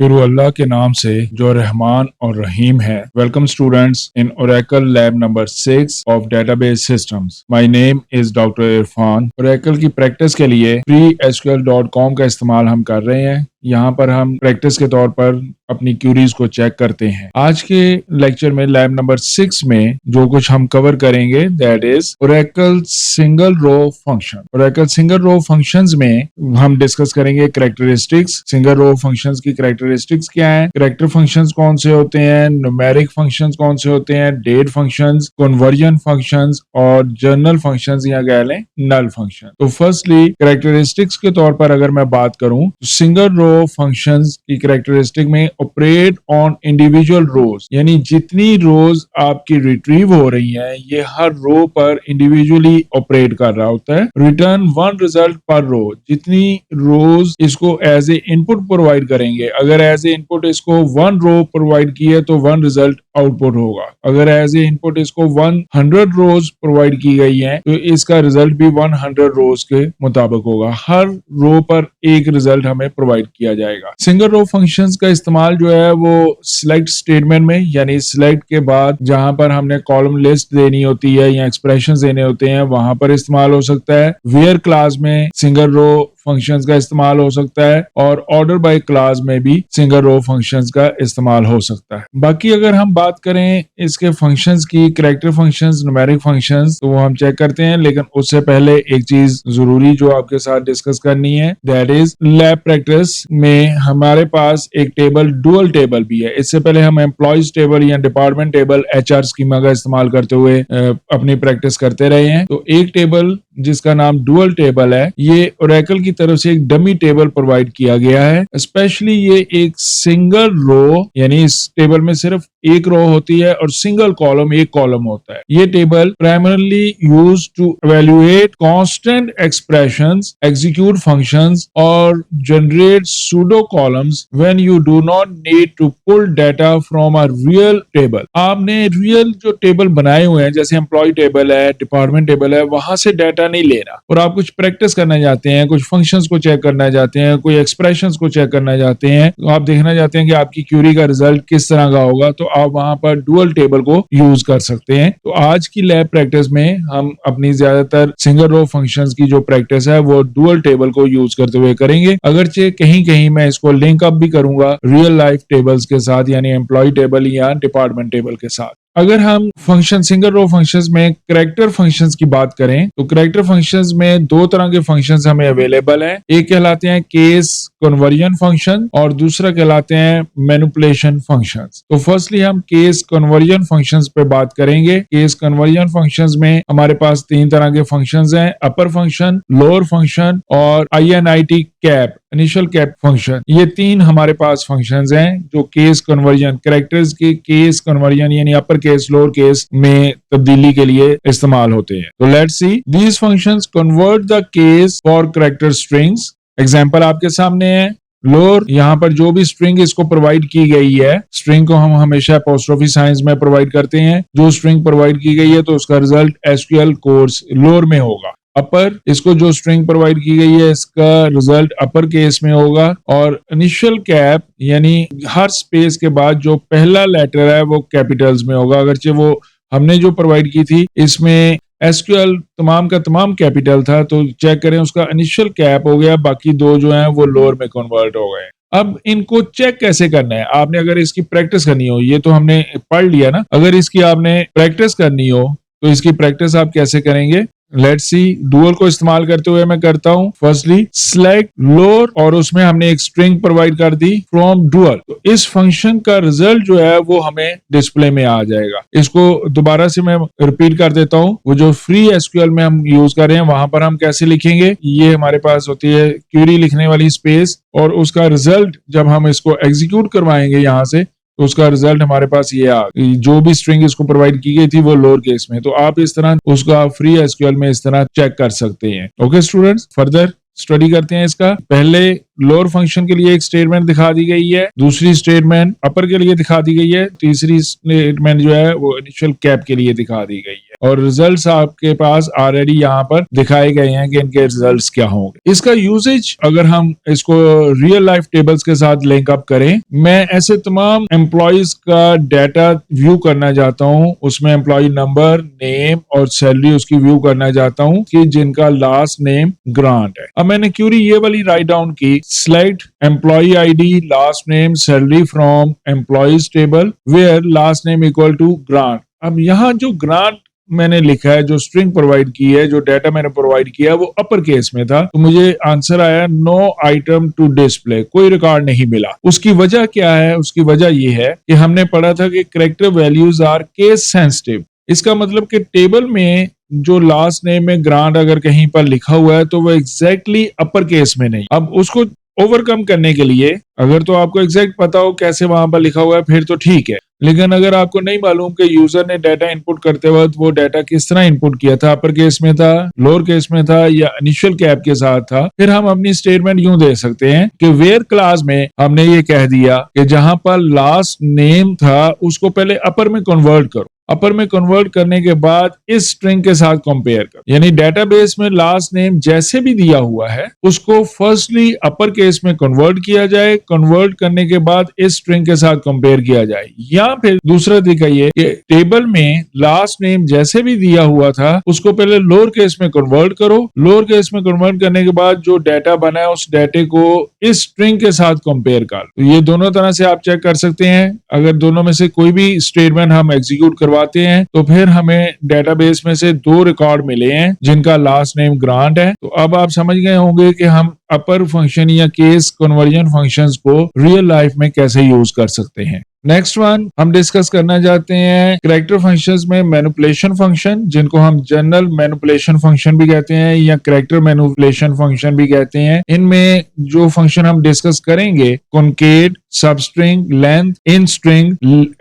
शुरू अल्लाह के नाम से जो रहमान और रहीम है। Welcome students in Oracle lab number 6 of database systems. My name is doctor Irfan. Oracle की प्रैक्टिस के लिए freesql.com का इस्तेमाल हम कर रहे हैं। यहाँ पर हम प्रैक्टिस के तौर पर अपनी क्यूरीज को चेक करते हैं। आज के लेक्चर में लैब नंबर 6 में जो कुछ हम कवर करेंगे that is Oracle single row function. Oracle single row functions में हम डिस्कस करेंगे कैरेक्टरिस्टिक्स। सिंगल रो फंक्शंस की कैरेक्टरिस्टिक्स क्या है, कैरेक्टर फंक्शंस कौन से होते हैं, न्यूमेरिक फंक्शंस कौन से होते हैं, डेट फंक्शंस, कन्वर्जन फंक्शंस और जर्नल फंक्शंस या कह लें नल फंक्शन। तो फर्स्टली कैरेक्टरिस्टिक्स के तौर पर अगर मैं बात करूं तो सिंगल रो फंक्शंस की कैरेक्टरिस्टिक में ऑपरेट ऑन इंडिविजुअल रोज, यानी जितनी रोज आपकी रिट्रीव हो रही हैं ये हर रो पर इंडिविजुअली ऑपरेट कर रहा होता है। रिटर्न वन रिजल्ट पर रो, जितनी रोज इसको एज ए इनपुट प्रोवाइड करेंगे, अगर एज ए इनपुट इसको 1 रो प्रोवाइड की है तो 1 रिजल्ट आउटपुट होगा। अगर एज ए इनपुट इसको 100 रोज प्रोवाइड की गई है तो इसका रिजल्ट भी 100 रोज के मुताबिक होगा। हर रो पर एक रिजल्ट हमें प्रोवाइड किया जाएगा। सिंगल रो फंक्शंस का इस्तेमाल जो है वो सिलेक्ट स्टेटमेंट में, यानी सिलेक्ट के बाद जहां पर हमने कॉलम लिस्ट देनी होती है या एक्सप्रेशन देने होते हैं वहां पर इस्तेमाल हो सकता है। वेयर क्लास में सिंगल रो फंक्शंस का इस्तेमाल हो सकता है और ऑर्डर बाय क्लास में भी सिंगल रो फंक्शंस का इस्तेमाल हो सकता है। बाकी अगर हम बात करें इसके फंक्शंस की, कैरेक्टर फंक्शंस, न्यूमेरिक फंक्शंस, तो वो हम चेक करते हैं। लेकिन उससे पहले एक चीज जरूरी जो आपके साथ डिस्कस करनी है दैट इज लैब प्रैक्टिस में हमारे पास एक टेबल डुअल टेबल भी है। इससे पहले हम एम्प्लॉयज टेबल या डिपार्टमेंट टेबल HR स्कीमा का इस्तेमाल करते हुए अपनी प्रैक्टिस करते रहे हैं। तो एक टेबल जिसका नाम डुअल टेबल है, ये ओरेकल की तरफ से एक डमी टेबल प्रोवाइड किया गया है। स्पेशली ये एक सिंगल रो, यानी इस टेबल में सिर्फ एक रो होती है और सिंगल कॉलम एक कॉलम होता है। ये table primarily used to evaluate constant expressions, execute functions और generate pseudo columns when you do not need to pull data from a real table. आपने रियल जो टेबल बनाए हुए हैं जैसे एम्प्लॉय टेबल है, डिपार्टमेंट टेबल है, वहां से डाटा नहीं लेना और आप कुछ प्रैक्टिस करना चाहते हैं, कुछ फंक्शंस को चेक करना चाहते हैं, कोई एक्सप्रेशंस को चेक करना चाहते हैं, तो आप देखना चाहते हैं कि आपकी क्यूरी का रिजल्ट किस तरह का होगा, तो आप वहां पर डुअल टेबल को यूज कर सकते हैं। तो आज की लैब प्रैक्टिस में हम अपनी ज्यादातर सिंगल रो फंक्शंस की जो प्रैक्टिस है वो डुअल टेबल को यूज करते हुए करेंगे। अगरचे कहीं कहीं मैं इसको लिंक अप भी करूंगा रियल लाइफ टेबल्स के साथ, यानी एम्प्लॉय टेबल या डिपार्टमेंट टेबल के साथ। अगर हम फंक्शन सिंगल रो फंक्शंस में कैरेक्टर फंक्शंस की बात करें तो कैरेक्टर फंक्शंस में दो तरह के फंक्शंस हमें अवेलेबल हैं। एक कहलाते हैं केस कन्वर्जन फंक्शन और दूसरा कहलाते हैं मैनिपुलेशन फंक्शंस। तो फर्स्टली हम केस कन्वर्जन फंक्शंस पे बात करेंगे। केस कन्वर्जन फंक्शंस में हमारे पास 3 तरह के फंक्शंस हैं, अपर फंक्शन, लोअर फंक्शन और INIT cap, initial cap function. ये 3 हमारे पास फंक्शंस हैं जो केस कन्वर्जन, कैरेक्टर्स के केस कन्वर्जन यानी अपर केस लोअर केस में तब्दीली के लिए इस्तेमाल होते हैं। तो let's see these functions convert the case for character strings. Example आपके सामने है। लोअर, यहाँ पर जो भी स्ट्रिंग इसको प्रोवाइड की गई है, स्ट्रिंग को हम हमेशा अपोस्ट्रोफी साइंस में प्रोवाइड करते हैं। जो स्ट्रिंग प्रोवाइड की गई है तो उसका रिजल्ट SQL कोर्स लोअर में होगा। अपर, इसको जो स्ट्रिंग प्रोवाइड की गई है इसका रिजल्ट अपर केस में होगा। और इनिशियल कैप यानी हर स्पेस के बाद जो पहला लेटर है वो कैपिटल्स में होगा। अगरचे वो हमने जो प्रोवाइड की थी इसमें SQL तमाम का तमाम कैपिटल था, तो चेक करें उसका इनिशियल कैप हो गया, बाकी 2 जो हैं वो लोअर में कन्वर्ट हो गए। अब इनको चेक कैसे करना है, आपने अगर इसकी प्रैक्टिस करनी हो, ये तो हमने पढ़ लिया ना, अगर इसकी आपने प्रैक्टिस करनी हो तो इसकी प्रैक्टिस आप कैसे करेंगे। लेट्स सी, डुअल को इस्तेमाल करते हुए मैं करता हूं। फर्स्टली सिलेक्ट लोअर और उसमें हमने एक स्ट्रिंग प्रोवाइड कर दी फ्रॉम डुअल। तो इस फंक्शन का रिजल्ट जो है वो हमें डिस्प्ले में आ जाएगा। इसको दोबारा से मैं रिपीट कर देता हूं। वो जो फ्री SQL में हम यूज कर रहे हैं वहां पर हम कैसे लिखेंगे, ये हमारे पास होती है क्यूरी लिखने वाली स्पेस और उसका रिजल्ट जब हम इसको एग्जीक्यूट करवाएंगे यहाँ से तो उसका रिजल्ट हमारे पास ये आ, जो भी स्ट्रिंग इसको प्रोवाइड की गई थी वो लोअर केस में। तो आप इस तरह उसका फ्री SQL में इस तरह चेक कर सकते हैं। ओके स्टूडेंट्स, फर्दर स्टडी करते हैं इसका। पहले लोअर फंक्शन के लिए एक स्टेटमेंट दिखा दी गई है, दूसरी स्टेटमेंट अपर के लिए दिखा दी गई है, तीसरी स्टेटमेंट जो है वो इनिशियल कैप के लिए दिखा दी गई है। और रिजल्ट्स आपके पास ऑलरेडी यहाँ पर दिखाए गए हैं कि इनके रिजल्ट्स क्या होंगे। इसका यूजेज अगर हम इसको रियल लाइफ टेबल्स के साथ लिंक अप करें, मैं ऐसे तमाम एम्प्लॉयज का डाटा व्यू करना चाहता हूं, उसमें एम्प्लॉय नंबर, नेम और सैलरी उसकी व्यू करना चाहता हूं कि जिनका लास्ट नेम ग्रांट है। अब मैंने क्यूरी ये वाली राइट डाउन की, select employee ID, last name, salary from employees table where last name equal to Grant. अब यहाँ जो ग्रांट मैंने लिखा है, जो स्ट्रिंग प्रोवाइड की है, जो डाटा मैंने प्रोवाइड किया वो अपर केस में था, तो मुझे आंसर आया नो आइटम टू डिस्प्ले, कोई रिकॉर्ड नहीं मिला। उसकी वजह क्या है? उसकी वजह ये है कि हमने पढ़ा था कि character values or case sensitive. इसका मतलब कि टेबल में जो लास्ट नेम में ग्रांट अगर कहीं पर लिखा हुआ है तो वो एग्जैक्टली अपर केस में नहीं। अब उसको ओवरकम करने के लिए अगर तो आपको एग्जैक्ट पता हो कैसे वहां पर लिखा हुआ है फिर तो ठीक है, लेकिन अगर आपको नहीं मालूम कि यूजर ने डाटा इनपुट करते वक्त वो डाटा किस तरह इनपुट किया था, अपर केस में था, लोअर केस में था या इनिशियल कैप के साथ था, फिर हम अपनी स्टेटमेंट यूं दे सकते हैं कि वेयर क्लास में हमने ये कह दिया कि जहां पर लास्ट नेम था उसको पहले अपर में कन्वर्ट करो, अपर में कन्वर्ट करने के बाद इस स्ट्रिंग के साथ कंपेयर कर, यानी डेटाबेस में लास्ट नेम जैसे भी दिया हुआ है उसको फर्स्टली अपर केस में कन्वर्ट किया जाए, कन्वर्ट करने के बाद इस स्ट्रिंग के साथ कंपेयर किया जाए। या फिर दूसरा तरीका ये कि टेबल में लास्ट नेम जैसे भी दिया हुआ था उसको पहले लोअर केस में कन्वर्ट करो, लोअर केस में कन्वर्ट करने के बाद जो डाटा बना है उस डाटे को इस स्ट्रिंग के साथ कंपेयर कर। तो ये दोनों तरह से आप चेक कर सकते हैं। अगर दोनों में से कोई भी स्टेटमेंट हम एग्जीक्यूट करवाते हैं तो फिर हमें डेटाबेस में से 2 रिकॉर्ड मिले हैं जिनका लास्ट नेम ग्रांट है। तो अब आप समझ गए होंगे कि हम अपर फंक्शन या केस कन्वर्जन फंक्शंस को रियल लाइफ में कैसे यूज कर सकते हैं। नेक्स्ट वन हम डिस्कस करना चाहते हैं कैरेक्टर फंक्शंस में मैनिपुलेशन फंक्शन, जिनको हम जनरल मैनिपुलेशन फंक्शन भी कहते हैं या कैरेक्टर मैनिपुलेशन फंक्शन भी कहते हैं। इनमें जो फंक्शन हम डिस्कस करेंगे concat, substring, length, in string,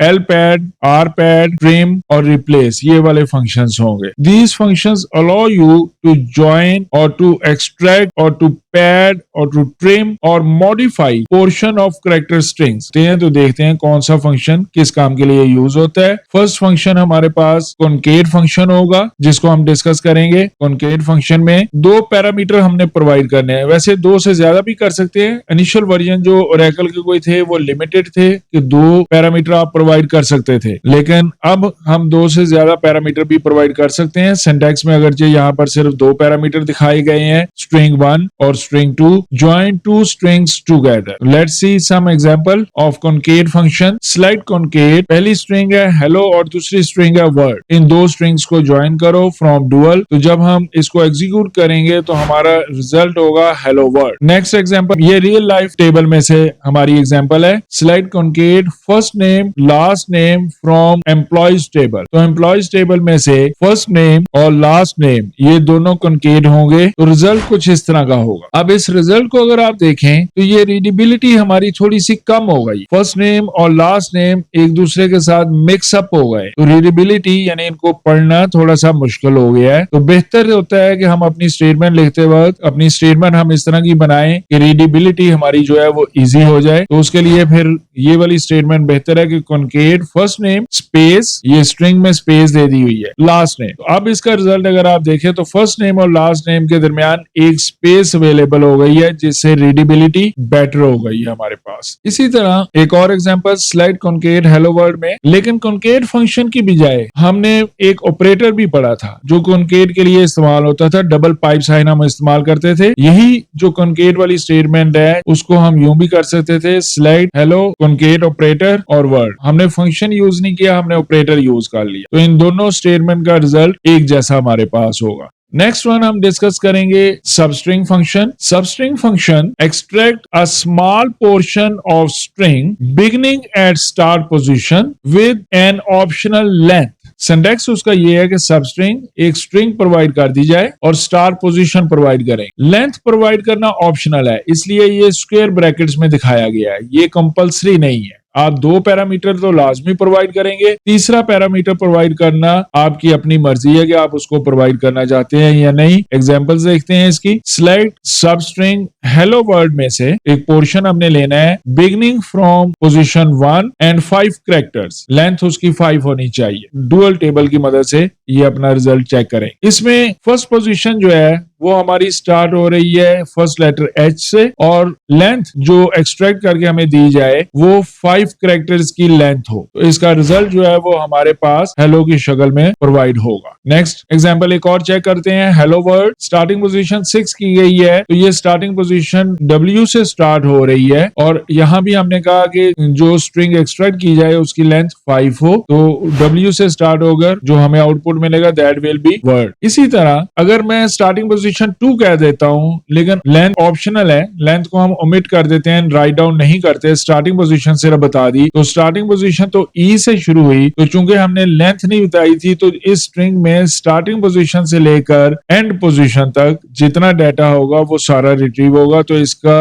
lpad, rpad, trim और replace, ये वाले फंक्शंस होंगे। These functions allow you to join or to extract or to pad or to trim or modify portion of character strings। तो देखते हैं कौन सा function किस काम के लिए यूज होता है। फर्स्ट फंक्शन हमारे पास कॉन्केट फंक्शन होगा जिसको हम डिस्कस करेंगे। कॉन्केट फंक्शन में 2 पैरामीटर हमने प्रोवाइड करने हैं, वैसे 2 से ज्यादा भी कर सकते हैं। इनिशियल वर्जन जो ओरेकल के कोई थे वो लिमिटेड थे कि 2 पैरामीटर आप प्रोवाइड कर सकते थे, लेकिन अब हम 2 से ज्यादा पैरामीटर भी प्रोवाइड कर सकते हैं। सिंटैक्स में अगरचे यहाँ पर सिर्फ 2 पैरामीटर दिखाए गए हैं, स्ट्रिंग 1 और string 2, join 2 strings together। Let's see some example of concate function। Select concate, पहली स्ट्रिंग है hello और दूसरी स्ट्रिंग है word। इन 2 स्ट्रिंग्स को ज्वाइन करो from dual। तो जब हम इसको एग्जीक्यूट करेंगे तो हमारा रिजल्ट होगा hello world। नेक्स्ट एग्जांपल, ये रियल लाइफ टेबल में से हमारी एग्जांपल है। Select concate first name last name from employees table। तो employees टेबल में से फर्स्ट नेम और लास्ट नेम ये दोनों concate होंगे तो रिजल्ट कुछ इस तरह का होगा। अब इस रिजल्ट को अगर आप देखें तो ये रीडेबिलिटी हमारी थोड़ी सी कम हो गई। फर्स्ट नेम और लास्ट नेम एक दूसरे के साथ मिक्स अप हो गए तो रीडेबिलिटी यानी इनको पढ़ना थोड़ा सा मुश्किल हो गया है। तो बेहतर होता है कि हम अपनी स्टेटमेंट लिखते वक्त अपनी स्टेटमेंट हम इस तरह की बनाएं कि रीडेबिलिटी हमारी जो है वो इजी हो जाए। तो उसके लिए फिर ये वाली स्टेटमेंट बेहतर है कि कॉन्केट फर्स्ट नेम स्पेस, ये स्ट्रिंग में स्पेस दे दी हुई है, लास्ट नेम। तो अब इसका रिजल्ट अगर आप देखें तो फर्स्ट नेम और लास्ट नेम के दरमियान एक स्पेस अवेलेबल हो गई है जिससे रीडेबिलिटी बेटर हो गई है हमारे पास। इसी तरह एक और example slide concat hello world में, लेकिन कॉन्केट फंक्शन की बजाय हमने एक ऑपरेटर भी पढ़ा था जो कॉन्केट के लिए इस्तेमाल होता था। डबल पाइप साइन हम इस्तेमाल करते थे। यही जो कॉन्केट वाली स्टेटमेंट है उसको हम यूं भी कर सकते थे, स्लाइड हेलो कॉन्केट ऑपरेटर और वर्ड। हमने फंक्शन यूज नहीं किया, हमने ऑपरेटर यूज कर लिया। तो इन दोनों स्टेटमेंट का रिजल्ट एक जैसा हमारे पास होगा। नेक्स्ट वन हम डिस्कस करेंगे substring function. Substring function extract a small portion of string beginning eight start position with an optional length. Syntax उसका ये है कि सबस्ट्रिंग एक स्ट्रिंग प्रोवाइड कर दी जाए और स्टार्ट पोजीशन प्रोवाइड करें। लेंथ प्रोवाइड करना ऑप्शनल है, इसलिए ये स्क्वायर ब्रैकेट्स में दिखाया गया है, ये कंपलसरी नहीं है। आप 2 पैरामीटर तो लाजमी प्रोवाइड करेंगे, तीसरा पैरामीटर प्रोवाइड करना आपकी अपनी मर्जी है कि आप उसको प्रोवाइड करना चाहते हैं या नहीं। एग्जांपल्स देखते हैं इसकी। सिलेक्ट सब स्ट्रिंग हेलो वर्ल्ड में से एक पोर्शन हमने लेना है beginning from position 1 and 5 characters, length उसकी 5 होनी चाहिए। डुअल टेबल की मदद से ये अपना रिजल्ट चेक करें। इसमें फर्स्ट पोजीशन जो है वो हमारी स्टार्ट हो रही है फर्स्ट लेटर एच से, और लेंथ जो एक्सट्रैक्ट करके हमें दी जाए वो 5 कैरेक्टर्स की लेंथ हो, तो इसका रिजल्ट जो है वो हमारे पास हेलो की शक्ल में प्रोवाइड होगा। नेक्स्ट एग्जांपल एक और चेक करते हैं। हेलो वर्ल्ड स्टार्टिंग पोजीशन 6 की गई है, तो ये स्टार्टिंग पोजीशन W से स्टार्ट हो रही है, और यहां भी हमने कहा कि जो स्ट्रिंग एक्सट्रैक्ट की जाए उसकी लेंथ 5 हो, तो W से स्टार्ट होकर जो हमें आउटपुट मिलेगा दैट विल बी वर्ड। इसी तरह अगर मैं स्टार्टिंग पोजीशन 2 कह देता हूं लेकिन लेंथ ऑप्शनल है, लेंथ को हम ओमिट कर देते हैं, राइट डाउन नहीं करते, स्टार्टिंग पोजीशन सिर्फ बता दी, तो स्टार्टिंग पोजीशन तो ई से शुरू हुई, तो चूंकि हमने लेंथ नहीं बताई थी तो इस स्ट्रिंग में स्टार्टिंग पोजीशन से लेकर एंड पोजीशन तक जितना डाटा होगा वो सारा रिट्रीव होगा, तो इसका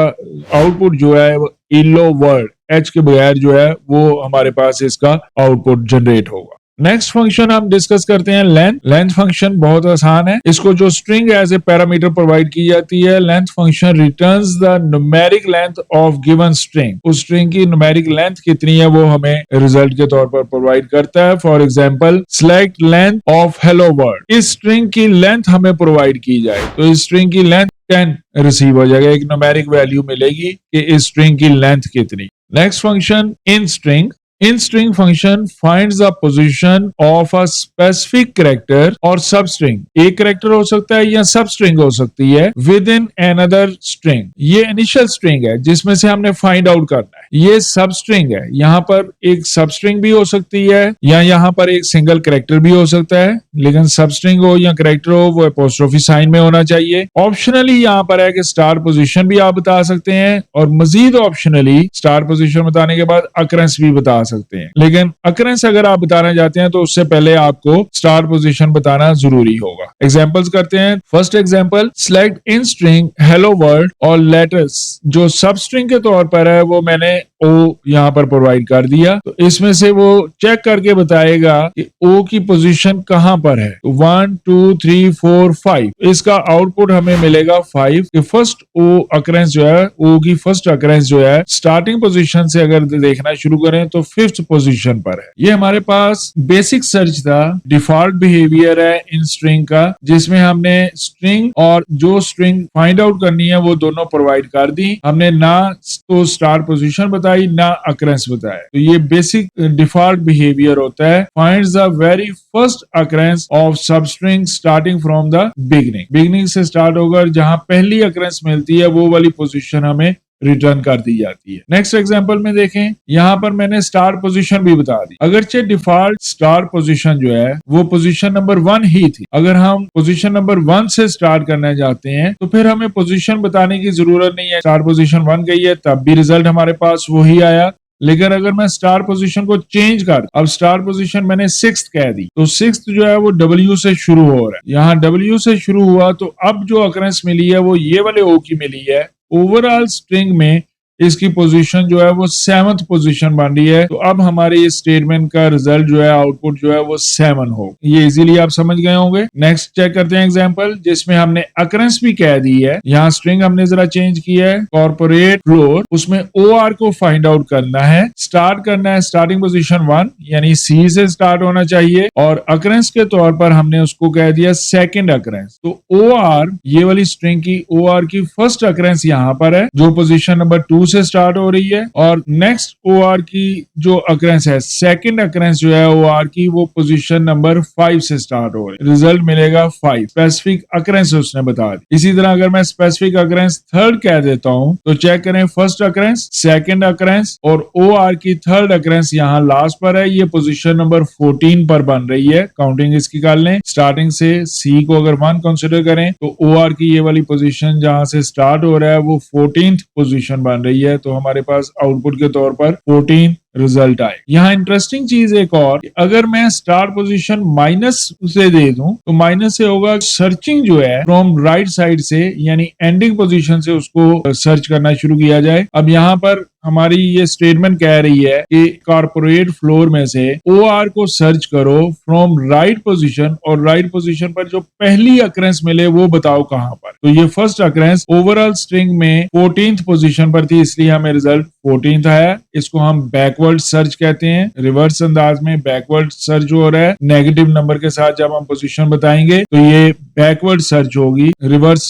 आउटपुट जो है वो इलो वर्ड एच के बगैर जो है वो हमारे पास इसका आउटपुट जनरेट होगा। नेक्स्ट फंक्शन हम डिस्कस करते हैं लेंथ। लेंथ फंक्शन बहुत आसान है, इसको जो string as a parameter provide की जाती है, length function returns the numeric length of given string. उस स्ट्रिंग की न्यूमेरिक लेंथ कितनी है वो हमें रिजल्ट के तौर पर प्रोवाइड करता है। For example select length of hello world, इस स्ट्रिंग की लेंथ हमें प्रोवाइड की जाए तो इस स्ट्रिंग की लेंथ 10 रिसीव हो जाएगा, एक न्यूमेरिक वैल्यू मिलेगी कि इस स्ट्रिंग की लेंथ कितनी। Next function in string. In string function finds the position of a specific character और substring। एक कैरेक्टर हो सकता है या सबस्ट्रिंग हो सकती है within another string। ये इनिशियल स्ट्रिंग है जिसमें से हमने फाइंड आउट करना है। ये सबस्ट्रिंग है, यहाँ पर एक सबस्ट्रिंग भी हो सकती है या यहाँ पर एक सिंगल कैरेक्टर भी हो सकता है, लेकिन सबस्ट्रिंग हो या कैरेक्टर हो वो एपोस्ट्रोफी साइन में होना चाहिए। ऑप्शनली यहाँ पर है कि स्टार पोजीशन भी आप बता सकते हैं, और मजीद ऑप्शनली स्टार पोजीशन बताने के बाद अकरेंस भी बता सकते हैं, लेकिन अकरेंस अगर आप बताना चाहते हैं तो उससे पहले आपको स्टार पोजीशन बताना जरूरी होगा। एग्जांपल्स करते हैं। First example select in string hello world और लेटर्स, जो सब स्ट्रिंग के तौर पर है वो मैंने ओ यहाँ पर प्रोवाइड कर दिया, तो इसमें से वो चेक करके बताएगा कि ओ की पोजीशन कहां पर है, तो 1 2 3 4 5, इसका आउटपुट हमें मिलेगा 5 कि फर्स्ट ओ अकरेंस जो है, ओ की फर्स्ट अकरेंस जो है स्टार्टिंग पोजीशन से अगर देखना शुरू करें तो 5th पोजीशन पर है। ये हमारे पास बेसिक सर्च था, डिफॉल्ट बिहेवियर है इन स्ट्रिंग का, जिसमें हमने स्ट्रिंग और जो स्ट्रिंग फाइंड आउट करनी है वो दोनों प्रोवाइड कर दी। हमने ना तो स्टार पोजीशन बताई ना अकरेंस बताया, तो ये बेसिक डिफॉल्ट बिहेवियर होता है। Finds the very first occurrence of substring starting from the beginning. Beginning से स्टार्ट होकर जहां पहली अकरेंस मिलती है वो वाली पोजीशन हमें रिटर्न कर दी जाती है। नेक्स्ट एग्जांपल में देखें, यहाँ पर मैंने स्टार पोजीशन भी बता दी, अगरचे डिफॉल्ट स्टार पोजीशन जो है वो पोजीशन नंबर 1 ही थी। अगर हम पोजीशन नंबर 1 से स्टार्ट करना चाहते हैं तो फिर हमें पोजीशन बताने की जरूरत नहीं है, स्टार पोजीशन 1 गई है तब भी रिजल्ट हमारे पास वही आया। लेकिन अगर मैं स्टार पोजीशन को चेंज कर, अब स्टार पोजीशन मैंने 6th कह दी, तो 6th जो है वो W से शुरू हो रहा है, यहाँ W से शुरू हुआ तो अब जो अकरेंस मिली है वो ये वाले O की मिली है। ओवरऑल स्ट्रिंग में इसकी पोजीशन जो है वो 7th पोजीशन बन रही है, तो अब हमारे इस स्टेटमेंट का रिजल्ट जो है आउटपुट जो है वो 7 हो। ये इजीली आप समझ गए होंगे। नेक्स्ट चेक करते हैं एग्जांपल जिसमें हमने अकरेंस भी कह दी है, यहाँ स्ट्रिंग हमने जरा चेंज किया है, कॉर्पोरेट फ्लोर, उसमें OR को फाइंड आउट करना है, स्टार्ट करना है स्टार्टिंग पोजीशन 1 यानी C से स्टार्ट होना चाहिए, और अकरेंस के तौर पर हमने उसको कह दिया सेकंड अकरेंस। तो OR ये वाली स्ट्रिंग की OR की फर्स्ट अकरेंस यहाँ पर है जो पोजीशन नंबर 2 से स्टार्ट हो रही है, और नेक्स्ट OR की जो अकरेंस है सेकंड अकरेंस जो है OR की वो पोजीशन नंबर 5 से स्टार्ट हो रही है। रिजल्ट मिलेगा 5, स्पेसिफिक अकरेंस उसने बता दी। इसी तरह अगर मैं स्पेसिफिक अकरेंस 3rd कह देता हूं तो चेक करें, फर्स्ट अकरेंस, सेकंड अकरेंस और OR की 3rd अकरेंस यहाँ लास्ट पर है, ये पोजीशन नंबर 14 पर बन रही है। काउंटिंग इसकी कर लें, स्टार्टिंग से C को अगर 1 कंसिडर करें तो OR की ये वाली पोजीशन जहां से स्टार्ट हो रहा है वो 14th पोजीशन बन रही है, तो हमारे पास आउटपुट के तौर पर 14 रिजल्ट आए। यहाँ इंटरेस्टिंग चीज एक और, अगर मैं स्टार्ट पोजीशन माइनस से दे दूं तो माइनस से होगा सर्चिंग जो है फ्रॉम राइट साइड से, यानी एंडिंग पोजीशन से उसको सर्च करना शुरू किया जाए। अब यहाँ पर हमारी ये स्टेटमेंट कह रही है कि कॉर्पोरेट फ्लोर में से OR को सर्च करो फ्रॉम राइट पोजीशन, और राइट पोजीशन पर जो पहली अक्रेंस मिले वो बताओ कहां पर। तो ये फर्स्ट अक्रेंस ओवरऑल स्ट्रिंग में 14th पोजीशन पर थी, इसलिए हमें रिजल्ट 14th आया। इसको हम बैकवर्ड सर्च कहते हैं। रिवर्स अंदाज में बैकवर्ड सर्च हो रहा है, नेगेटिव नंबर के साथ जब हम पोजीशन बताएंगे तो ये बैकवर्ड सर्च होगी, रिवर्स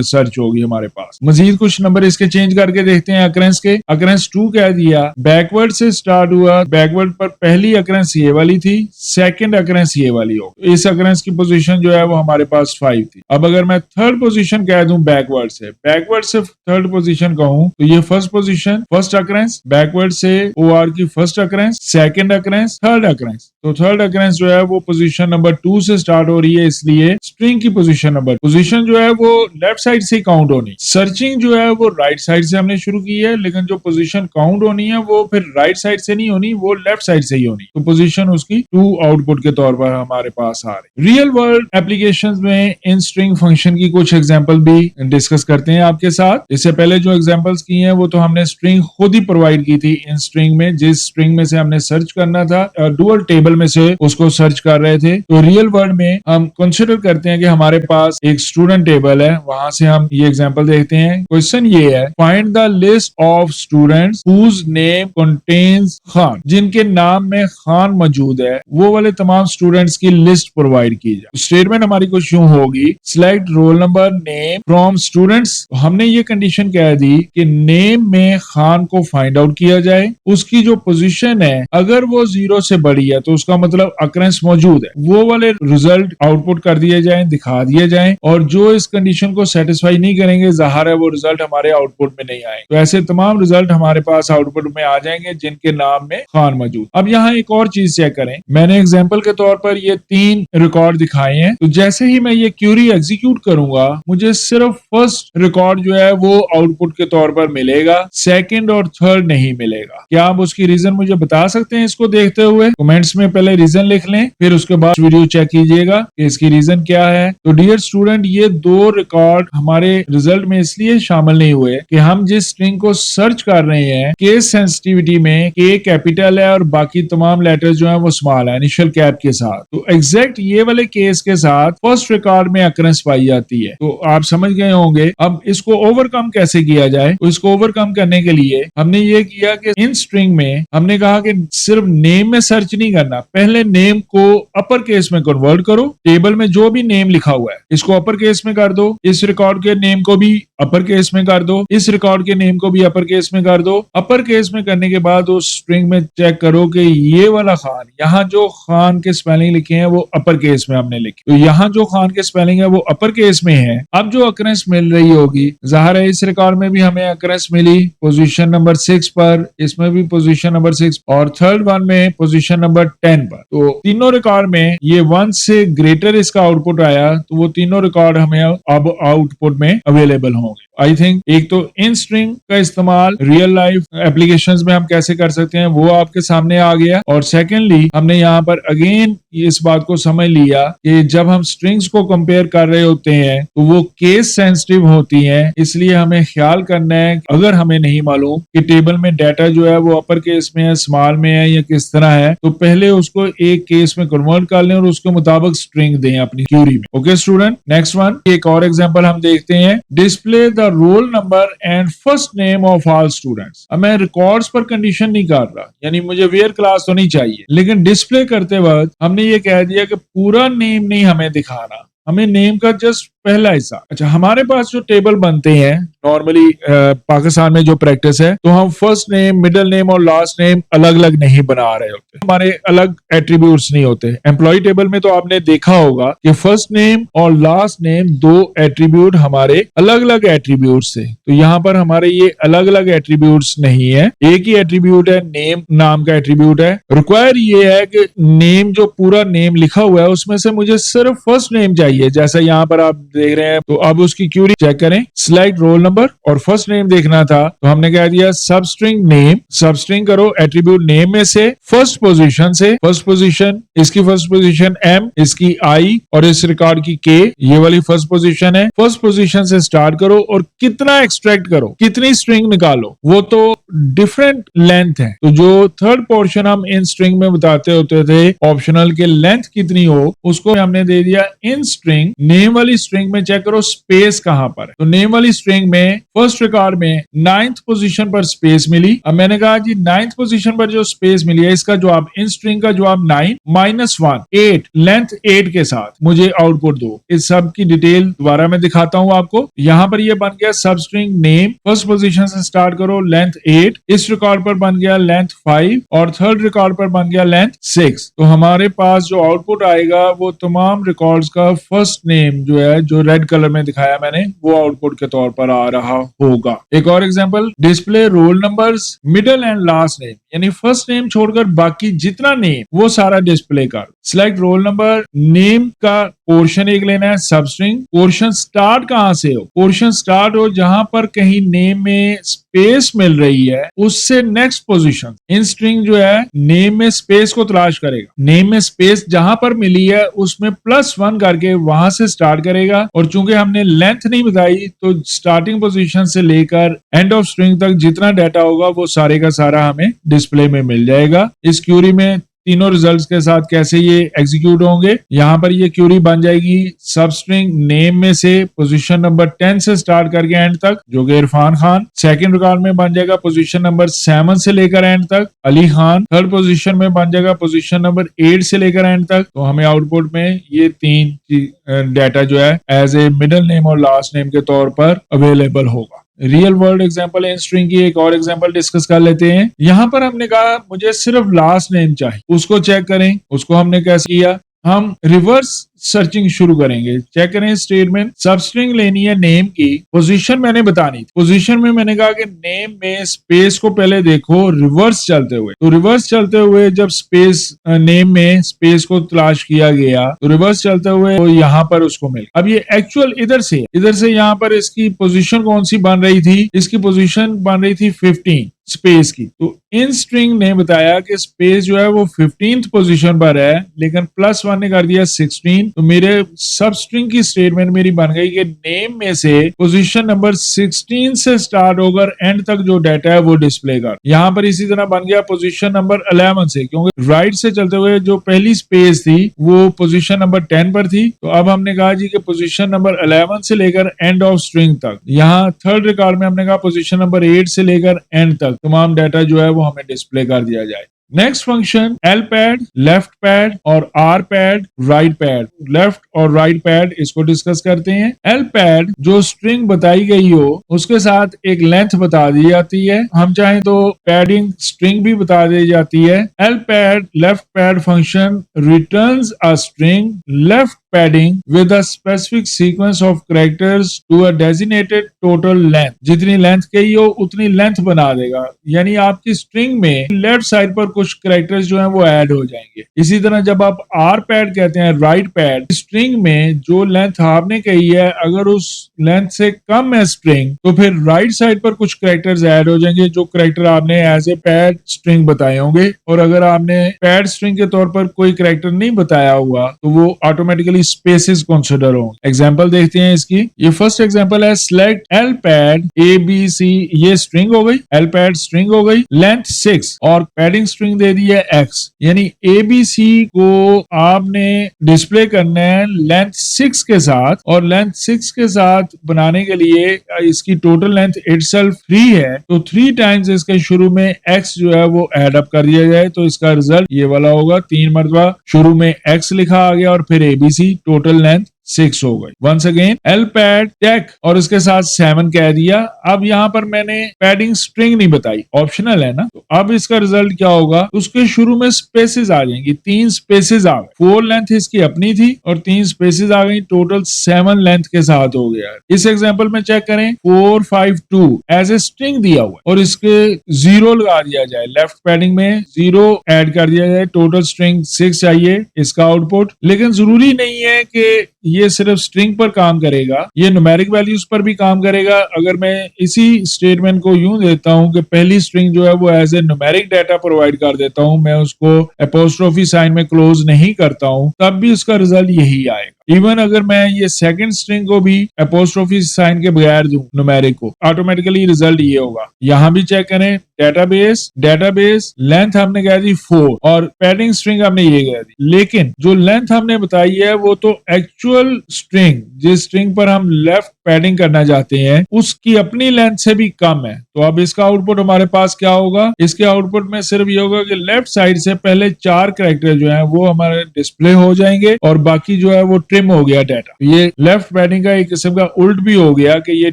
सर्च होगी हमारे पास। मजीद कुछ नंबर इसके चेंज करके देखते हैं अक्रेंस के। अक्रेंस 2 कह दिया, बैकवर्ड से स्टार्ट हुआ, बैकवर्ड पर पहली अक्रेंस ये वाली थी, सेकंड अक्रेंस ये वाली हो, इस अक्रेंस की पोजीशन जो है वो हमारे पास 5 थी। अब अगर मैं थर्ड पोजीशन कह दूं बैकवर्ड से थर्ड पोजीशन कहूं तो ये first position, first occurrence, backward से OR की first occurrence, second occurrence, third occurrence. तो थर्ड अक्रेंस जो है वो पोजीशन नंबर 2 से स्टार्ट हो रही है, इसलिए स्ट्रिंग की पोजीशन जो है वो लेफ्ट साइड से काउंट होनी। सर्चिंग जो है वो राइट साइड से हमने शुरू की है, लेकिन जो पोजीशन काउंट होनी है वो फिर राइट साइड से नहीं होनी, वो लेफ्ट साइड से ही होनी। तो पोजीशन उसकी 2 आउटपुट के तौर पर हमारे पास आ रही। रियल वर्ल्ड एप्लीकेशंस में इन स्ट्रिंग फंक्शन की कुछ एग्जांपल भी डिस्कस करते हैं आपके साथ। इससे पहले जो एग्जांपल्स की हैं वो तो हमने स्ट्रिंग खुद ही प्रोवाइड की थी। इन स्ट्रिंग में जिस स्ट्रिंग में से हमने सर्च करना था, डुअल टेबल में से उसको सर्च कर रहे थे। तो रियल वर्ल्ड में हम कंसिडर करते हैं कि हमारे पास एक स्टूडेंट टेबल है, वहां से हम ये एग्जांपल देखते हैं। क्वेश्चन ये है, find the list of students whose name contains Khan, जिनके नाम में खान मौजूद है, वो वाले तमाम स्टूडेंट्स की लिस्ट प्रोवाइड की जाए। स्टेटमेंट हमारी कुछ यूं होगी, select roll number name from students. हमने ये कंडीशन कह दी कि नेम में खान को फाइंड आउट किया जाए, उसकी जो पोजीशन है अगर वो 0 से बड़ी है तो उसका मतलब अक्रेंस मौजूद है, वो वाले रिजल्ट आउटपुट कर दिए जाए, दिखा दिए जाए। और जो इस कंडीशन को सेटिस्फाई नहीं करेंगे, जाहिर है वो रिजल्ट हमारे आउटपुट में नहीं आए। तो ऐसे तमाम रिजल्ट हमारे पास आउटपुट में आ जाएंगे जिनके नाम में खान मौजूद। अब यहाँ एक और चीज चेक करें, मैंने एग्जाम्पल के तौर पर ये 3 रिकॉर्ड दिखाए हैं। तो जैसे ही मैं ये क्यूरी एग्जीक्यूट करूंगा, मुझे सिर्फ फर्स्ट रिकॉर्ड जो है वो आउटपुट के तौर पर मिलेगा, सेकंड और थर्ड नहीं मिलेगा। क्या आप उसकी रीजन मुझे बता सकते हैं? इसको देखते हुए कमेंट्स में पहले रीजन लिख लें, फिर उसके बाद वीडियो चेक कीजिएगा कि इसकी रीजन क्या है। तो डियर स्टूडेंट, ये 2 रिकॉर्ड हमारे रिजल्ट में इसलिए शामिल नहीं हुए कि हम जिस स्ट्रिंग को सर्च कर रहे हैं, केस सेंसिटिविटी में के कैपिटल है और बाकी तमाम लेटर्स जो है वो स्मॉल है, इनिशियल कैप के साथ। तो एग्जैक्ट ये वाले केस के साथ फर्स्ट रिकॉर्ड में अक्रेंस पाई जाती है। तो आप समझ गए होंगे। अब इसको ओवरकम कैसे किया जाए? तो इसको ओवरकम करने के लिए हमने ये किया कि इन स्ट्रिंग में हमने कहा कि सिर्फ नेम में सर्च नहीं करना, पहले नेम को अपर केस में कन्वर्ट करो। टेबल में जो भी नेम लिखा हुआ है इसको अपर केस में कर दो, इस रिकॉर्ड के नेम को भी अपर केस में कर दो, इस रिकॉर्ड के नेम को भी अपर केस में कर दो। अपर केस में करने के बाद उस स्ट्रिंग में चेक करो कि ये वाला खान, यहाँ जो खान के स्पेलिंग लिखे हैं वो अपर केस में हमने लिखे, तो यहाँ जो खान के स्पेलिंग है वो अपर केस में है। अब जो अक्रेंस मिल रही होगी, जाहिर है इस रिकॉर्ड में भी हमें अक्रेंस मिली पोजीशन नंबर 6 पर, इसमें भी पोजीशन नंबर 6 और थर्ड वन में पोजीशन नंबर 10 पर। तो तीनों रिकॉर्ड में ये 1 से ग्रेटर इसका आउटपुट आया, तो वो तीनों रिकॉर्ड हमें अब आउटपुट में अवेलेबल होंगे। आई थिंक एक तो इन स्ट्रिंग का इस्तेमाल रियल लाइफ एप्लीकेशंस में हम कैसे कर सकते हैं वो आपके सामने आ गया, और सेकेंडली हमने यहाँ पर अगेन इस बात को समझ लिया कि जब हम स्ट्रिंग्स को कंपेयर कर रहे होते हैं तो वो केस सेंसिटिव होती हैं, इसलिए हमें ख्याल करना है अगर हमें नहीं मालूम कि टेबल में डाटा जो है वो अपर केस में है, स्मॉल में है या किस तरह है, तो पहले उसको एक केस में कन्वर्ट कर लें और उसके मुताबिक स्ट्रिंग दें अपनी क्यूरी में। ओके स्टूडेंट, नेक्स्ट वन, एक और एग्जांपल हम देखते हैं। Display the roll number and first name of all students. अब मैं रिकॉर्ड्स पर कंडीशन नहीं कर रहा, यानी मुझे वेयर क्लास तो नहीं चाहिए, लेकिन डिस्प्ले करते वक्त हमने ये कह दिया कि पूरा नेम नहीं हमें दिखाना, हमें नेम का जस्ट पहला हिस्सा। अच्छा, हमारे पास जो टेबल बनते हैं नॉर्मली पाकिस्तान में जो प्रैक्टिस है, तो हम फर्स्ट नेम, मिडिल नेम और लास्ट नेम अलग अलग नहीं बना रहे होते, हमारे अलग एट्रीब्यूट्स नहीं होते। एम्प्लॉय टेबल में तो आपने देखा होगा कि फर्स्ट नेम और लास्ट नेम 2 एट्रीब्यूट हमारे अलग अलग एट्रीब्यूट्स थे, तो यहाँ पर हमारे ये अलग अलग एट्रीब्यूट्स नहीं है, एक ही एट्रीब्यूट है, नेम नाम का एट्रीब्यूट है। रिक्वायर ये है कि नेम जो पूरा नेम लिखा हुआ है उसमें से मुझे सिर्फ फर्स्ट नेम चाहिए, जैसा यहाँ पर आप देख रहे हैं। तो अब उसकी क्यूरी चेक करें, सिलेक्ट रोल नंबर और फर्स्ट नेम देखना था तो हमने क्या दिया, सब स्ट्रिंग नेम, सब स्ट्रिंग करो एट्रीब्यूट नेम में से फर्स्ट पोजीशन से, फर्स्ट पोजीशन, इसकी फर्स्ट पोजीशन M, इसकी I और इस रिकॉर्ड की K, ये वाली फर्स्ट पोजीशन है। फर्स्ट पोजीशन से स्टार्ट करो और कितना एक्सट्रैक्ट करो, कितनी स्ट्रिंग निकालो, वो तो डिफरेंट लेंथ है। तो जो थर्ड पोर्शन हम इन स्ट्रिंग में बताते होते थे ऑप्शनल के लेंथ कितनी हो, उसको हमने दे दिया इन स्ट्रिंग। नेम वाली स्ट्रिंग में चेक करो स्पेस कहां पर है। तो नेम वाली स्ट्रिंग में फर्स्ट रिकॉर्ड में 9th पोजीशन पर स्पेस मिली। अब मैंने कहा जी 9th पोजीशन पर जो स्पेस मिली है इसका जवाब, इन स्ट्रिंग का जवाब 9 -1 8 लेंथ 8 के साथ मुझे आउटपुट दो। इस सब की डिटेल दोबारा मैं दिखाता हूं आपको। यहां पर ये बन गया सब स्ट्रिंग नेम, फर्स्ट पोजीशन से स्टार्ट करो लेंथ 8, इस रिकॉर्ड पर बन गया लेंथ 5 और थर्ड रिकॉर्ड पर बन गया लेंथ 6। तो हमारे पास जो आउटपुट आएगा वो तमाम रिकॉर्ड्स का फर्स्ट नेम जो है, जो रेड कलर में दिखाया मैंने, वो आउटपुट के तौर पर आ रहा होगा। एक और example, display roll numbers middle and last name, यानी फर्स्ट नेम छोड़कर बाकी जितना नेम वो सारा डिस्प्ले कर। सिलेक्ट रोल नंबर, नेम का पोर्शन एक लेना है, सब स्ट्रिंग। पोर्शन स्टार्ट कहां से हो, पोर्शन स्टार्ट हो जहां पर कहीं नेम में स्पेस मिल रही है उससे नेक्स्ट पोजीशन। इन स्ट्रिंग जो है नेम में स्पेस को तलाश करेगा, नेम में स्पेस जहां पर मिली है उसमें +1 करके वहां से स्टार्ट करेगा। और चूंकि हमने लेंथ नहीं बताई तो स्टार्टिंग पोजीशन से लेकर एंड ऑफ स्ट्रिंग तक जितना डाटा होगा वो सारे का सारा हमें डिस्प्ले में मिल जाएगा। इस क्यूरी में तीनों रिजल्ट्स के साथ कैसे ये एग्जीक्यूट होंगे, यहां पर ये क्यूरी बन जाएगी सब स्ट्रिंग नेम में से पोजीशन नंबर 10 से स्टार्ट करके एंड तक, जो कि इरफान खान। सेकंड रिकॉर्ड में बन जाएगा पोजीशन नंबर 7 से लेकर एंड तक, अली खान। थर्ड पोजीशन में बन जाएगा पोजीशन नंबर 8 से लेकर एंड तक। तो हमें आउटपुट में ये तीन डाटा जो है एज ए मिडिल नेम और लास्ट नेम के तौर पर अवेलेबल होगा। Real world example in string की एक और एग्जांपल डिस्कस कर लेते हैं। यहां पर हमने कहा मुझे सिर्फ लास्ट नेम चाहिए, उसको चेक करें। उसको हमने कैसे किया, हम रिवर्स सर्चिंग शुरू करेंगे। चेक करें स्टेटमेंट, सब स्ट्रिंग लेनी है नेम की, पोजीशन मैंने बतानी थी। पोजीशन में मैंने कहा कि नेम में स्पेस को पहले देखो रिवर्स चलते हुए। तो रिवर्स चलते हुए जब स्पेस नेम में स्पेस को तलाश किया गया तो रिवर्स चलते हुए तो यहाँ पर उसको मिल। अब ये एक्चुअल इधर से यहाँ पर इसकी पोजीशन कौन सी बन रही थी, इसकी पोजीशन बन रही थी 15 स्पेस की। तो इन स्ट्रिंग ने बताया कि स्पेस जो है वो 15th पोजीशन पर है, लेकिन +1 ने कर दिया 16। तो मेरे सब स्ट्रिंग की स्टेटमेंट मेरी बन गई कि नेम में से पोजीशन नंबर 16 से स्टार्ट होकर एंड तक जो डाटा है वो डिस्प्ले कर। यहाँ पर इसी तरह बन गया पोजीशन नंबर 11 से, क्योंकि राइट से चलते हुए जो पहली स्पेस थी वो पोजीशन नंबर 10 पर थी। तो अब हमने कहा जी कि पोजीशन नंबर 11 से लेकर एंड ऑफ स्ट्रिंग तक। यहाँ थर्ड रिकॉर्ड में हमने कहा पोजीशन नंबर 8 से लेकर एंड तक तमाम डाटा जो है वो हमें डिस्प्ले कर दिया जाए। Next function L pad, left pad और R pad, right pad. Left और राइट पैड इसको डिस्कस करते हैं। एल पैड जो स्ट्रिंग बताई गई हो उसके साथ एक लेंथ बता दी जाती है, हम चाहें तो पैडिंग स्ट्रिंग भी बता दी जाती है। L pad left pad function returns a string left padding with a specific sequence of characters to a designated total length. जितनी लेंथ कही हो उतनी लेंथ बना देगा, यानी आपकी स्ट्रिंग में लेफ्ट साइड पर कुछ कैरेक्टर्स जो हैं वो ऐड हो जाएंगे। इसी तरह जब आप आर पैड कहते हैं, राइट पैड, स्ट्रिंग में जो लेंथ आपने कही है अगर उस लेंथ से कम है स्ट्रिंग तो फिर राइट साइड पर कुछ कैरेक्टर्स ऐड हो जाएंगे जो कैरेक्टर आपने एज ए पैड स्ट्रिंग बताए होंगे। और अगर आपने पैड स्ट्रिंग के तौर पर कोई कैरेक्टर नहीं बताया हुआ तो वो ऑटोमेटिकली स्पेसेस कंसीडर होंगे। एग्जांपल देखते हैं इसकी। ये फर्स्ट एग्जांपल है, सिलेक्ट एल पैड ABC, ये स्ट्रिंग हो गई, एल पैड स्ट्रिंग हो गई, लेंथ 6 और पैडिंग स्ट्रिंग दे दी है X। यानी ABC को आपने डिस्प्ले करना है लेंथ 6 के साथ, और लेंथ 6 के साथ बनाने के लिए इसकी टोटल लेंथ इटसेल्फ 3 है, तो 3 टाइम्स इसके शुरू में X जो है वो एड अप कर दिया जाए तो इसका रिजल्ट ये वाला होगा। 3 मरतबा शुरू में X लिखा आ गया और फिर ABC, टोटल लेंथ 6 हो गई। Once again L pad take और उसके साथ 7 कह दिया। अब यहाँ पर मैंने पैडिंग स्ट्रिंग नहीं बताई, ऑप्शनल है ना। तो अब इसका रिजल्ट क्या होगा, उसके शुरू में स्पेसेस आ जाएंगी, 3 स्पेसेस आ गए। 4 लेंथ इसकी अपनी थी और 3 स्पेसेस आ गई, टोटल 7 लेंथ के साथ हो गया। इस एग्जाम्पल में चेक करें, 452 एज ए स्ट्रिंग दिया हुआ और इसके 0 लगा दिया जाए, लेफ्ट पैडिंग में 0 ऐड कर दिया जाए, टोटल स्ट्रिंग 6 चाहिए इसका आउटपुट। लेकिन जरूरी नहीं है कि ये सिर्फ स्ट्रिंग पर काम करेगा, ये न्यूमेरिक वैल्यूज पर भी काम करेगा। अगर मैं इसी स्टेटमेंट को यूं देता हूं कि पहली स्ट्रिंग जो है वो as a numeric data provide कर देता हूं, मैं उसको एपोस्ट्रोफी साइन में क्लोज नहीं करता हूं, तब भी उसका रिजल्ट यही आएगा। इवन अगर मैं ये सेकंड स्ट्रिंग को भी एपोस्ट्रोफी साइन के बगैर दूं न्यूमेरिक को, ऑटोमेटिकली रिजल्ट ये होगा। यहां भी चेक करें, डेटाबेस लेंथ हमने कह दी 4 और पैडिंग स्ट्रिंग हमने ये कह दी, लेकिन जो लेंथ हमने बताई है वो तो एक्चुअल स्ट्रिंग, जिस स्ट्रिंग पर हम लेफ्ट पैडिंग करना चाहते हैं, उसकी अपनी लेंथ से भी कम है। तो अब इसका आउटपुट हमारे पास क्या होगा? इसके आउटपुट में सिर्फ ये होगा कि लेफ्ट साइड से पहले 4 कैरेक्टर जो हैं वो हमारे डिस्प्ले हो जाएंगे और बाकी जो है वो ट्रिम हो गया डाटा। ये लेफ्ट पैडिंग का एक किस्म का उल्ट भी हो गया कि ये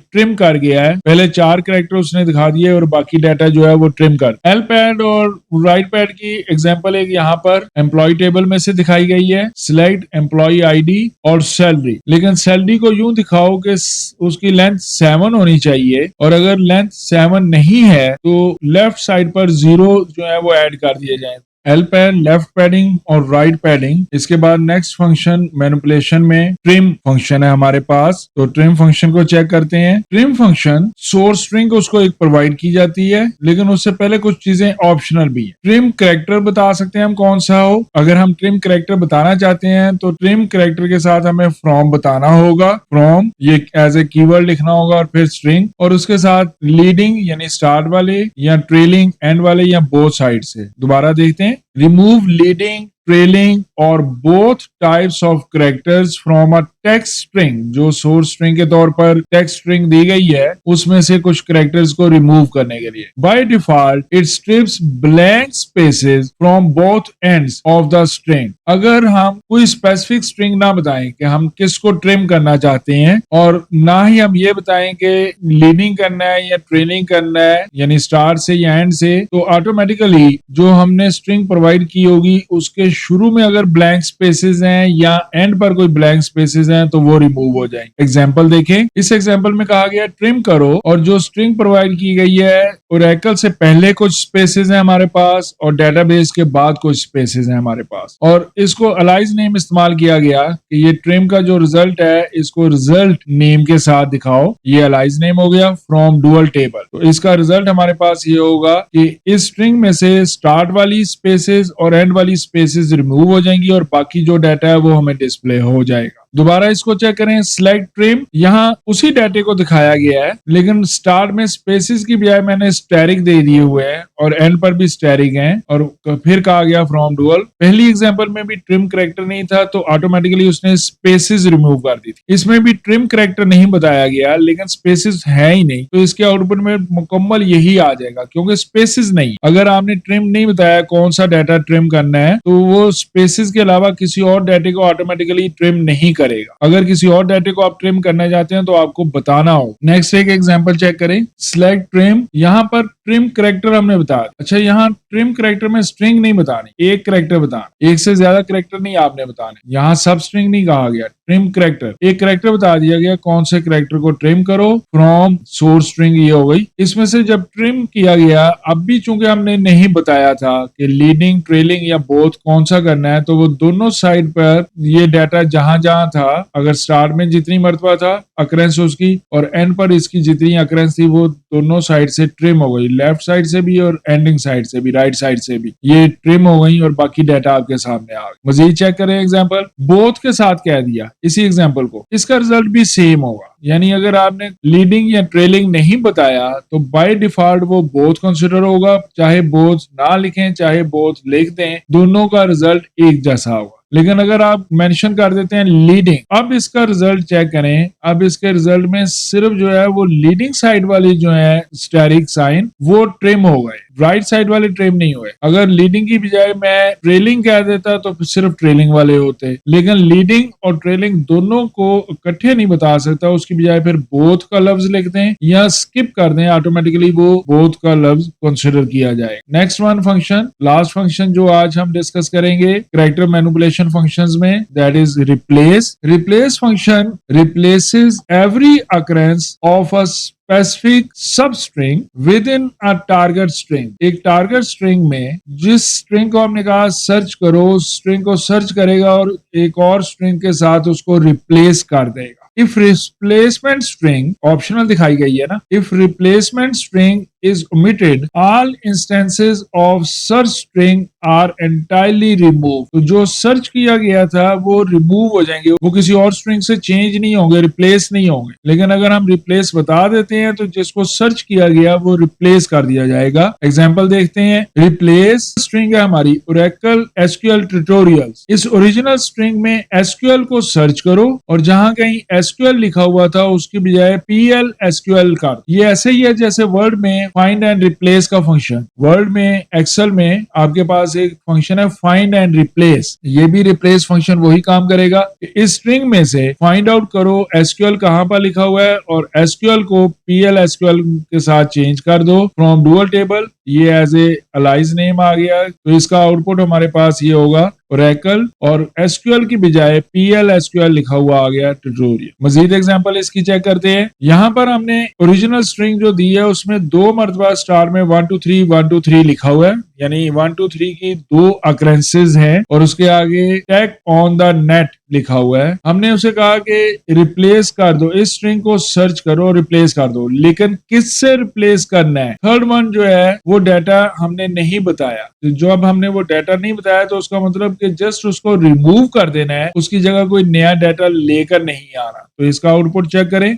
ट्रिम कर गया है, पहले 4 कैरेक्टर उसने दिखा दिए और बाकी डाटा जो है वो ट्रिम कर। एल पैड और राइट पैड की एग्जांपल एक यहाँ पर एम्प्लॉय टेबल में से दिखाई गई है, सिलेक्ट एम्प्लॉय आईडी और सैलरी। लेकिन सैलरी को यूं दिखाओ कि उसकी लेंथ 7 होनी चाहिए और अगर लेंथ 7 नहीं है तो लेफ्ट साइड पर 0 जो है वो ऐड कर दिए जाए। एल पैड, लेफ्ट पैडिंग और राइट पैडिंग। इसके बाद नेक्स्ट फंक्शन मैनिपुलेशन में ट्रिम फंक्शन है हमारे पास, तो ट्रिम फंक्शन को चेक करते हैं। ट्रिम फंक्शन सोर्स स्ट्रिंग उसको एक प्रोवाइड की जाती है, लेकिन उससे पहले कुछ चीजें ऑप्शनल भी है। ट्रिम कैरेक्टर बता सकते हैं हम कौन सा हो। अगर हम ट्रिम कैरेक्टर बताना चाहते हैं तो ट्रिम कैरेक्टर के साथ हमें फ्रॉम बताना होगा। फ्रॉम ये एज ए कीवर्ड लिखना होगा और फिर स्ट्रिंग, और उसके साथ लीडिंग यानी स्टार्ट वाले या ट्रेलिंग एंड वाले या बोथ साइड से। दोबारा देखते हैं, remove leading, trailing और both types of characters from a text string। जो सोर्स स्ट्रिंग के तौर पर टेक्स्ट स्ट्रिंग दी गई है उसमें से कुछ कैरेक्टर्स को रिमूव करने के लिए। By default it strips blank spaces from both ends of the string। अगर हम कोई स्पेसिफिक स्ट्रिंग ना बताएं कि हम किसको ट्रिम करना चाहते हैं और ना ही हम ये बताएं कि लीडिंग करना है या ट्रेलिंग करना है यानी स्टार्ट से या एंड से, तो ऑटोमेटिकली जो हमने स्ट्रिंग प्रोवाइड की होगी उसके शुरू में अगर ब्लैंक स्पेसेस हैं या एंड पर कोई ब्लैंक स्पेसेस हैं तो वो रिमूव हो जाएंगे। एग्जांपल देखें, इस एग्जांपल में कहा गया ट्रिम करो और जो स्ट्रिंग प्रोवाइड की गई है ओरेकल से पहले कुछ स्पेसेस हैं हमारे पास और डेटाबेस के बाद कुछ स्पेसेस हैं हमारे पास, और इसको अलाइज नेम इस्तेमाल किया गया कि ये ट्रिम का जो रिजल्ट है इसको रिजल्ट नेम के साथ दिखाओ। ये अलाइज नेम हो गया फ्रॉम डुअल टेबल। तो इसका रिजल्ट हमारे पास ये होगा कि इस स्ट्रिंग में से स्टार्ट वाली स्पेसेस और एंड वाली स्पेसेस रिमूव हो जाएंगी और बाकी जो डाटा है वो हमें डिस्प्ले हो जाएगा। दोबारा इसको चेक करें, सिलेक्ट ट्रिम, यहाँ उसी डाटे को दिखाया गया है लेकिन स्टार्ट में स्पेसिस की बजाय मैंने स्टैरिक दे दिए हुए हैं और एंड पर भी स्टैरिक हैं और फिर कहा गया फ्रॉम डुअल। पहली एग्जांपल में भी ट्रिम कैरेक्टर नहीं था तो ऑटोमेटिकली उसने स्पेसिस रिमूव कर दी थी। इसमें भी ट्रिम कैरेक्टर नहीं बताया गया लेकिन स्पेसिस है ही नहीं, तो इसके आउटपुट में मुकम्मल यही आ जाएगा क्योंकि स्पेसिस नहीं। अगर आपने ट्रिम नहीं बताया कौन सा डाटा ट्रिम करना है तो वो स्पेसिस के अलावा किसी और डाटे को ऑटोमेटिकली ट्रिम नहीं करेगा। अगर किसी और डाटे को आप ट्रिम करना चाहते हैं तो आपको बताना हो। नेक्स्ट एक एग्जांपल चेक करें, सिलेक्ट ट्रिम, यहाँ पर ट्रिम कैरेक्टर हमने बताया। अच्छा, यहाँ ट्रिम कैरेक्टर में स्ट्रिंग नहीं बतानी, एक कैरेक्टर बताना, एक से ज्यादा कैरेक्टर नहीं आपने बताने। यहाँ सब स्ट्रिंग नहीं कहा गया, ट्रिम कैरेक्टर, एक कैरेक्टर बता दिया गया कौन से कैरेक्टर को ट्रिम करो। फ्रॉम सोर्स स्ट्रिंग ये हो गई। इसमें से जब ट्रिम किया गया, अब भी चूंकि हमने नहीं बताया था कि लीडिंग, ट्रेलिंग या बोथ कौन सा करना है, तो वो दोनों साइड पर ये डाटा जहां जहां था, अगर स्टार्ट में जितनी मर्तबा था अकरेंस उसकी और एंड पर इसकी जितनी अकरेंस थी वो दोनों साइड से ट्रिम हो गई, लेफ्ट साइड से भी और एंडिंग साइड से भी, राइट साइड से भी ये ट्रिम हो गई और बाकी डाटा आपके सामने आ गया। मजीद चेक करें एग्जांपल, बोथ के साथ कह दिया इसी एग्जांपल को, इसका रिजल्ट भी सेम होगा। यानी अगर आपने लीडिंग या ट्रेलिंग नहीं बताया तो बाय डिफॉल्ट वो बोथ कंसिडर होगा, चाहे बोथ ना लिखें चाहे बोथ लिख दें, दोनों का रिजल्ट एक जैसा होगा। लेकिन अगर आप मेंशन कर देते हैं लीडिंग, अब इसका रिजल्ट चेक करें, अब इसके रिजल्ट में सिर्फ जो है वो लीडिंग साइड वाली जो है स्टेरिक साइन वो ट्रिम हो गए, राइट साइड वाले ट्रिम नहीं हुए। अगर लीडिंग की बजाय मैं ट्रेलिंग कह देता तो सिर्फ ट्रेलिंग वाले होते, लेकिन लीडिंग और ट्रेलिंग दोनों को इकट्ठे नहीं बता सकता, उसकी बजाय फिर बोथ का लफ्ज लिख दें या स्किप कर दें, ऑटोमेटिकली वो बोथ का लफ्ज कंसिडर किया जाए। Next one function, last function जो आज हम डिस्कस करेंगे, कैरेक्टर मैनिपुलेशन रिप्लेशन फंक्शंस में, that is replace. Replace function replaces every occurrence of a specific सब string with in a target string. एक टारगेट स्ट्रिंग में जिस स्ट्रिंग को हमने कहा सर्च करो, उस स्ट्रिंग को सर्च करेगा और एक और स्ट्रिंग के साथ उसको रिप्लेस कर देगा. इफ रिप्लेसमेंट स्ट्रिंग ऑप्शनल दिखाई गई है ना, if replacement string is omitted, all instances of search string are entirely removed. तो जो सर्च किया गया था वो रिमूव हो जाएंगे, वो किसी और स्ट्रिंग से चेंज नहीं होंगे, रिप्लेस नहीं होंगे. लेकिन अगर हम रिप्लेस बता देते हैं तो जिसको सर्च किया गया वो रिप्लेस कर दिया जाएगा. एग्जाम्पल देखते हैं. रिप्लेस स्ट्रिंग है हमारी Oracle SQL ट्यूटोरियल्स. इस ओरिजिनल स्ट्रिंग में SQL को सर्च करो और जहां कहीं SQL लिखा हुआ था उसकी बजाय PL SQL कर. ये ऐसे ही है जैसे वर्ड में फाइंड एंड रिप्लेस का फंक्शन. वर्ड में, एक्सेल में आपके पास एक फंक्शन है फाइंड एंड रिप्लेस. ये भी रिप्लेस फंक्शन वही काम करेगा. इस स्ट्रिंग में से फाइंड आउट करो SQL कहां पर लिखा हुआ है और SQL को PL SQL के साथ चेंज कर दो फ्रॉम डुअल टेबल. ये एज ए अलाइज नेम आ गया, तो इसका आउटपुट हमारे पास ये होगा Oracle, और SQL की बजाय PL SQL लिखा हुआ आ गया ट्यूटोरियल. मजीद एग्जांपल इसकी चेक करते हैं. यहाँ पर हमने ओरिजिनल स्ट्रिंग जो दी है उसमें 2 मरतबा स्टार में 1 2 3 1 2 3 लिखा हुआ है, यानी 1 2 3 की 2 अक्रेंसेस हैं और उसके आगे टेक ऑन द नेट लिखा हुआ है. हमने उसे कहा कि रिप्लेस कर दो, इस स्ट्रिंग को सर्च करो रिप्लेस कर दो, लेकिन किससे रिप्लेस करना है. थर्ड वन जो है वो डाटा हमने नहीं बताया. तो जब हमने वो डाटा नहीं बताया तो उसका मतलब कि जस्ट उसको रिमूव कर देना है, उसकी जगह कोई नया डाटा लेकर नहीं आ रहा. तो इसका आउटपुट चेक करें.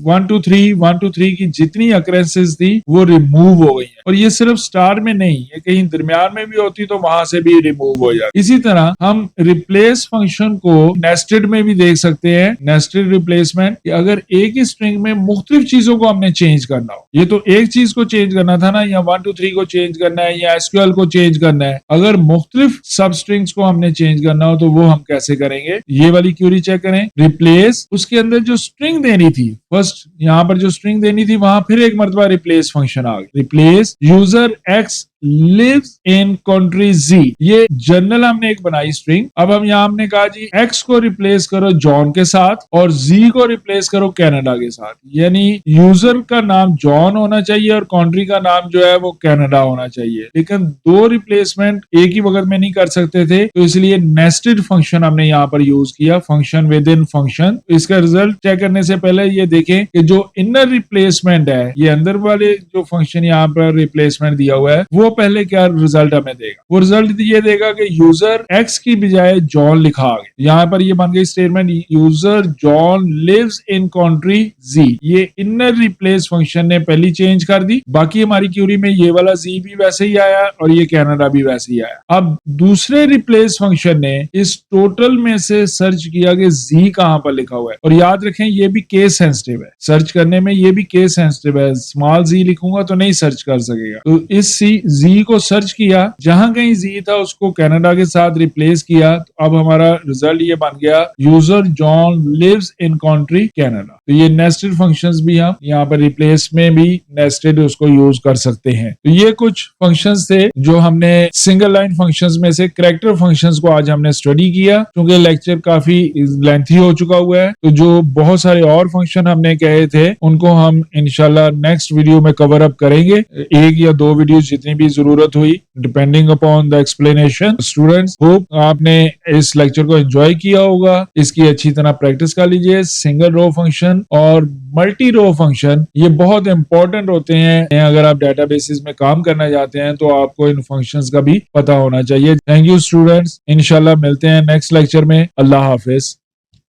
1 2 3 1 2 3 की जितनी अक्रेंसेस थी वो रिमूव हो गई है, और ये सिर्फ स्टार में नहीं, ये कहीं दरमियान में भी होती तो वहां से भी रिमूव हो जाए. इसी तरह हम रिप्लेस फंक्शन को नेस्टेड में भी देख सकते हैं. नेस्टेड रिप्लेसमेंट, अगर एक ही स्ट्रिंग में मुख्तलिफ चीजों को हमने चेंज करना हो, ये तो एक चीज को चेंज करना था ना, या 1 2 3 को चेंज करना है या SQL को चेंज करना है. अगर मुख्तलिफ सब स्ट्रिंग्स को हमने चेंज करना हो तो वो हम कैसे करेंगे. ये वाली क्यूरी चेक करें. रिप्लेस, उसके अंदर जो स्ट्रिंग देनी थी, फर्स्ट यहाँ पर जो स्ट्रिंग देनी थी वहां फिर एक मरतबा रिप्लेस फंक्शन आ गया. Replace user X lives in country Z. ये जनरल हमने एक बनाई स्ट्रिंग. अब हम यहाँ हमने कहा जी X को रिप्लेस करो जॉन के साथ और Z को रिप्लेस करो कनाडा के साथ, यानी यूजर का नाम जॉन होना चाहिए और कंट्री का नाम जो है वो कनाडा होना चाहिए. लेकिन 2 रिप्लेसमेंट एक ही वक्त में नहीं कर सकते थे, तो इसलिए नेस्टेड फंक्शन हमने यहाँ पर यूज किया, फंक्शन विद इन फंक्शन. इसका रिजल्ट चेक करने से पहले ये देखें कि जो इनर रिप्लेसमेंट है, ये अंदर वाले जो फंक्शन यहाँ पर रिप्लेसमेंट दिया हुआ है, वो पहले क्या रिजल्ट हमें देगा. वो रिजल्ट ये देगा कि यूजर X की बजाय जॉन लिखा आ गया. यहाँ पर ये बन गई statement user John lives in country Z. ये इनर रिप्लेस फंक्शन ने पहली चेंज कर दी. बाकी हमारी क्यूरी में ये वाला Z भी वैसे ही आया और ये कनाडा भी वैसे ही आया. अब दूसरे रिप्लेस फंक्शन ने इस टोटल में से सर्च किया कि Z कहां पर लिखा हुआ है, और याद रखें ये भी केस सेंसिटिव है. सर्च करने में ये भी केस सेंसिटिव है. स्मॉल Z लिखूंगा तो नहीं सर्च कर सकेगा. तो इस Z को सर्च किया, जहां कहीं Z था उसको कनाडा के साथ रिप्लेस किया. तो अब हमारा रिजल्ट ये बन गया user John lives in country Canada. तो ये नेस्टेड फंक्शंस भी हम यहाँ पर रिप्लेस में भी नेस्टेड उसको यूज कर सकते हैं. तो ये कुछ फंक्शंस थे जो हमने सिंगल लाइन फंक्शंस में से कैरेक्टर फंक्शंस को आज हमने स्टडी किया. क्योंकि लेक्चर काफी लेंथी हो चुका हुआ है, तो जो बहुत सारे और फंक्शन हमने कहे थे उनको हम इंशाल्लाह नेक्स्ट वीडियो में कवर अप करेंगे. 1 या 2 वीडियो जितनी भी जरूरत हुई, depending upon the explanation. Students, hope आपने इस लेक्चर को एंजॉय किया होगा. इसकी अच्छी तरह प्रैक्टिस कर लीजिए. सिंगल रो फंक्शन और मल्टी रो फंक्शन ये बहुत इंपॉर्टेंट होते हैं. अगर आप डेटाबेसेस में काम करना चाहते हैं तो आपको इन फंक्शंस का भी पता होना चाहिए. Thank you students. इंशाल्लाह मिलते हैं नेक्स्ट लेक्चर में. अल्लाह हाफिज.